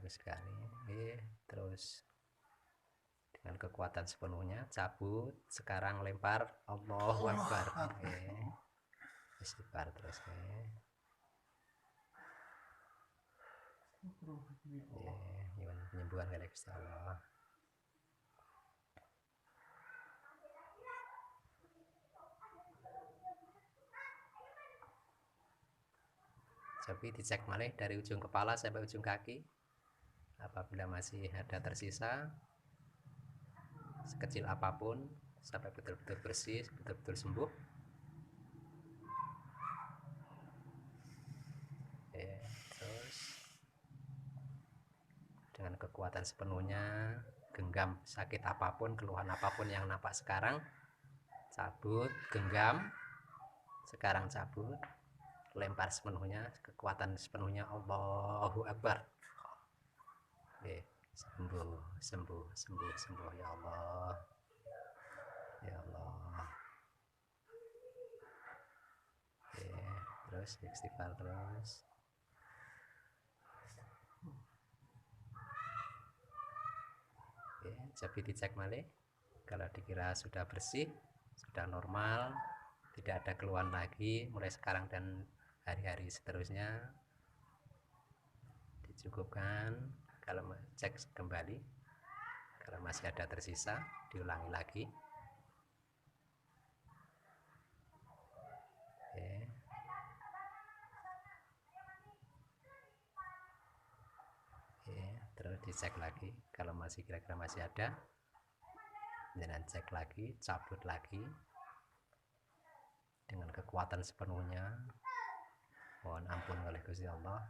bagus sekali. Terus dengan kekuatan sepenuhnya cabut, sekarang lempar, Allahu Akbar. Istighfar terus. Nyuwun penyembuhan kali Gusti Allah. Tapi dicek malih dari ujung kepala sampai ujung kaki. Apabila masih ada tersisa sekecil apapun sampai betul-betul bersih, betul-betul sembuh. Terus dengan kekuatan sepenuhnya genggam sakit apapun, keluhan apapun yang nampak sekarang, cabut, genggam, sekarang cabut, lempar sepenuhnya, kekuatan sepenuhnya, Allahu Akbar. Sembuh, sembuh, sembuh, sembuh, ya Allah, ya Allah. Terus istighfar terus. Jadi dicek malih, kalau dikira sudah bersih, sudah normal, tidak ada keluhan lagi mulai sekarang dan hari-hari seterusnya, dicukupkan. Kalau cek kembali, kalau masih ada tersisa diulangi lagi. Terus dicek lagi, kalau masih kira-kira masih ada, dan cek lagi, cabut lagi dengan kekuatan sepenuhnya. Mohon ampun oleh Gusti Allah.